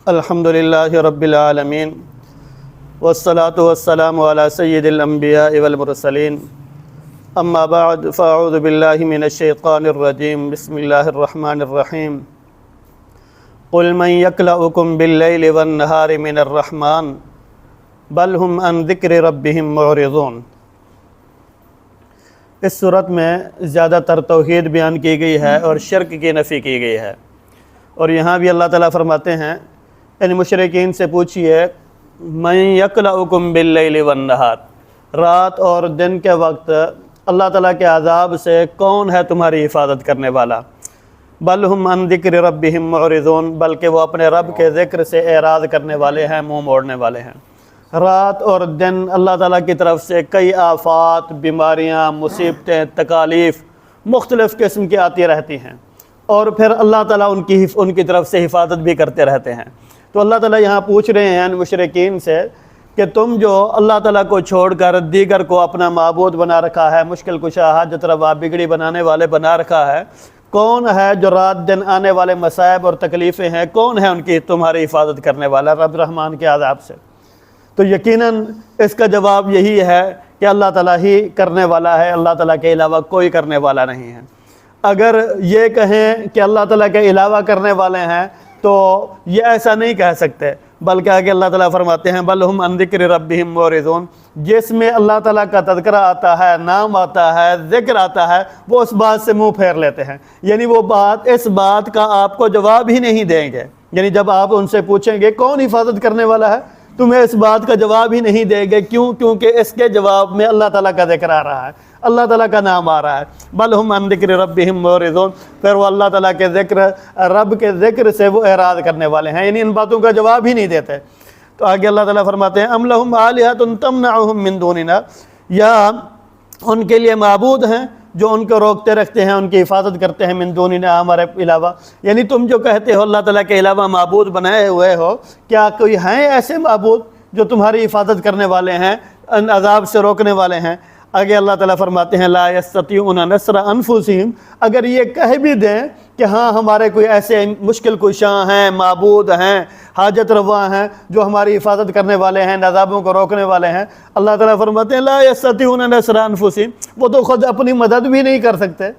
الحمد للہ رب العالمین والصلاة والسلام علی سید الانبیاء والمرسلین اما بعد فاعوذ باللہ من الشیطان الرجیم بسم اللہ الرحمن الرحیم قل من یکلؤکم باللیل والنہار من الرحمن بل ہم عن ذکر ربہم معرضون۔ اس صورت میں زیادہ تر توحید بیان کی گئی ہے اور شرک کی نفی کی گئی ہے، اور یہاں بھی اللہ تعالیٰ فرماتے ہیں ان مشرکین سے پوچھئے من یکلؤکم باللیل والنہار، رات اور دن کے وقت اللہ تعالیٰ کے عذاب سے کون ہے تمہاری حفاظت کرنے والا؟ بل ہم عن ذکر ربہم معرضون، بلکہ وہ اپنے رب کے ذکر سے اعراض کرنے والے ہیں، منہ موڑنے والے ہیں۔ رات اور دن اللہ تعالیٰ کی طرف سے کئی آفات، بیماریاں، مصیبتیں، تکالیف مختلف قسم کی آتی رہتی ہیں، اور پھر اللہ تعالیٰ ان کی طرف سے حفاظت بھی کرتے رہتے ہیں۔ تو اللہ تعالیٰ یہاں پوچھ رہے ہیں مشرکین سے کہ تم جو اللہ تعالیٰ کو چھوڑ کر دیگر کو اپنا معبود بنا رکھا ہے، مشکل کشا، حاجت روا، بگڑی بنانے والے بنا رکھا ہے، کون ہے جو رات دن آنے والے مصائب اور تکلیفیں ہیں، کون ہے ان کی تمہاری حفاظت کرنے والا رب رحمان کے عذاب سے؟ تو یقیناً اس کا جواب یہی ہے کہ اللہ تعالیٰ ہی کرنے والا ہے، اللہ تعالیٰ کے علاوہ کوئی کرنے والا نہیں ہے۔ اگر یہ کہیں کہ اللہ تعالیٰ کے علاوہ کرنے والے ہیں تو یہ ایسا نہیں کہہ سکتے، بلکہ آگے اللہ تعالیٰ فرماتے ہیں بل ہم عن ذکر ربہم معرضون، جس میں اللہ تعالیٰ کا تذکرہ آتا ہے، نام آتا ہے، ذکر آتا ہے، وہ اس بات سے منہ پھیر لیتے ہیں، یعنی وہ بات اس بات کا آپ کو جواب ہی نہیں دیں گے۔ یعنی جب آپ ان سے پوچھیں گے کون حفاظت کرنے والا ہے، تمہیں اس بات کا جواب ہی نہیں دیں گے۔ کیوں؟ کیونکہ اس کے جواب میں اللہ تعالیٰ کا ذکر آ رہا ہے، اللہ تعالیٰ کا نام آ رہا ہے۔ بل ہم عن ذکر ربہم معرضون، پھر وہ اللہ تعالیٰ کے ذکر، رب کے ذکر سے وہ اعراض کرنے والے ہیں، یعنی ان باتوں کا جواب ہی نہیں دیتے۔ تو آگے اللہ تعالیٰ فرماتے ہیں ام لہم آلہۃ تمنعہم من دوننا، یا ان کے لیے معبود ہیں جو ان کو روکتے رکھتے ہیں، ان کی حفاظت کرتے ہیں، من دوننا، ہمارے علاوہ۔ یعنی تم جو کہتے ہو اللہ تعالیٰ کے علاوہ معبود بنائے ہوئے ہو، کیا کوئی ہیں ایسے معبود جو تمہاری حفاظت کرنے والے ہیں، ان عذاب سے روکنے والے ہیں؟ آگے اللہ تعالیٰ فرماتے ہیں لا یستطیعون نصر انفسہم، اگر یہ کہہ بھی دیں کہ ہاں ہمارے کوئی ایسے مشکل کشاں ہیں، معبود ہیں، حاجت روا ہیں جو ہماری حفاظت کرنے والے ہیں، عذابوں کو روکنے والے ہیں، اللہ تعالیٰ فرماتے ہیں لا یستطیعون نصر انفسہم، وہ تو خود اپنی مدد بھی نہیں کر سکتے،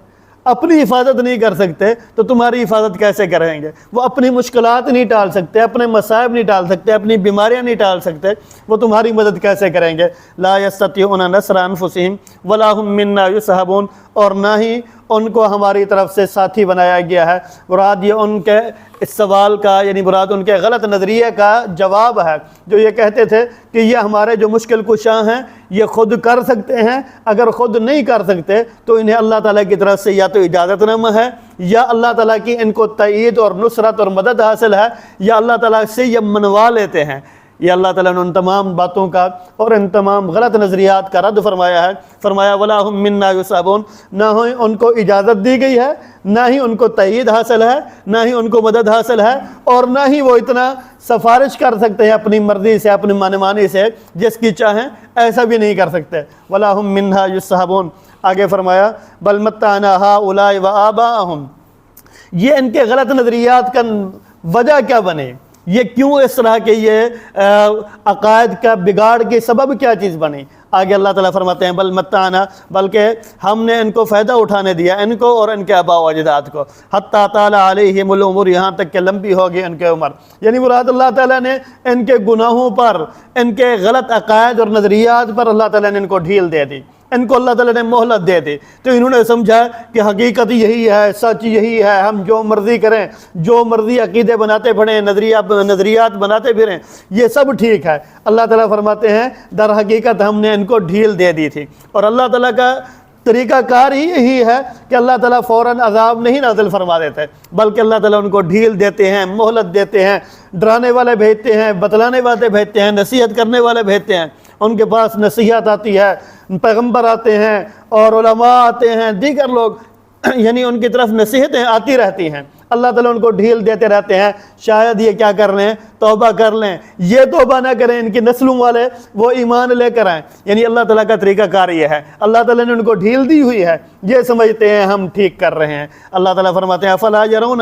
اپنی حفاظت نہیں کر سکتے، تو تمہاری حفاظت کیسے کریں گے؟ وہ اپنی مشکلات نہیں ٹال سکتے، اپنے مصائب نہیں ٹال سکتے، اپنی بیماریاں نہیں ٹال سکتے، وہ تمہاری مدد کیسے کریں گے؟ لا یستطیعون نصر انفسہم ولا هم منا یصحبون، اور نہ ہی ان کو ہماری طرف سے ساتھی بنایا گیا ہے۔ مراد یہ ان کے اس سوال کا، یعنی مراد ان کے غلط نظریے کا جواب ہے، جو یہ کہتے تھے کہ یہ ہمارے جو مشکل کشاں ہیں یہ خود کر سکتے ہیں، اگر خود نہیں کر سکتے تو انہیں اللہ تعالیٰ کی طرف سے یا تو اجازت نامہ ہے، یا اللہ تعالیٰ کی ان کو تائید اور نصرت اور مدد حاصل ہے، یا اللہ تعالیٰ سے یہ منوا لیتے ہیں۔ یہ اللہ تعالیٰ نے ان تمام باتوں کا اور ان تمام غلط نظریات کا رد فرمایا ہے۔ فرمایا ولا هم منا یصحبون، نہ ہی ان کو اجازت دی گئی ہے، نہ ہی ان کو تائید حاصل ہے، نہ ہی ان کو مدد حاصل ہے، اور نہ ہی وہ اتنا سفارش کر سکتے ہیں اپنی مرضی سے، اپنی منمانی سے، جس کی چاہیں ایسا بھی نہیں کر سکتے۔ ولا هم منها یصحبون، آگے فرمایا بل متعنا هؤلاء وآباءهم، یہ ان کے غلط نظریات کا وجہ کیا بنے؟ یہ کیوں اس طرح کے یہ عقائد کا بگاڑ کے سبب کیا چیز بنی؟ آگے اللہ تعالیٰ فرماتے ہیں بل متعنا، بلکہ ہم نے ان کو فائدہ اٹھانے دیا، ان کو اور ان کے آباء و اجداد کو، حتی طال علیہم العمر، یہاں تک کہ لمبی ہوگی ان کے عمر۔ یعنی مراد اللہ تعالیٰ نے ان کے گناہوں پر، ان کے غلط عقائد اور نظریات پر اللہ تعالیٰ نے ان کو ڈھیل دے دی، ان کو اللہ تعالیٰ نے مہلت دے دی، تو انہوں نے سمجھا کہ حقیقت یہی ہے، سچ یہی ہے، ہم جو مرضی کریں، جو مرضی عقیدے بناتے پھریں، نظریات بناتے پھریں، یہ سب ٹھیک ہے۔ اللہ تعالیٰ فرماتے ہیں در حقیقت ہم نے ان کو ڈھیل دے دی تھی، اور اللہ تعالیٰ کا طریقہ کار ہی یہی ہے کہ اللہ تعالیٰ فوراً عذاب نہیں نازل فرما دیتے، بلکہ اللہ تعالیٰ ان کو ڈھیل دیتے ہیں، مہلت دیتے ہیں، ڈرانے والے بھیجتے ہیں، بتلانے والے بھیجتے ہیں، نصیحت کرنے والے بھیجتے ہیں، ان کے پاس نصیحت آتی ہے، پیغمبر آتے ہیں اور علماء آتے ہیں، دیگر لوگ، یعنی ان کی طرف نصیحتیں آتی رہتی ہیں، اللہ تعالیٰ ان کو ڈھیل دیتے رہتے ہیں، شاید یہ کیا کر لیں، توبہ کر لیں، یہ توبہ نہ کریں، ان کی نسلوں والے وہ ایمان لے کر آئیں۔ یعنی اللہ تعالیٰ کا طریقہ کار یہ ہے، اللہ تعالیٰ نے ان کو ڈھیل دی ہوئی ہے، یہ سمجھتے ہیں ہم ٹھیک کر رہے ہیں۔ اللہ تعالیٰ فرماتے ہیں افلا یرون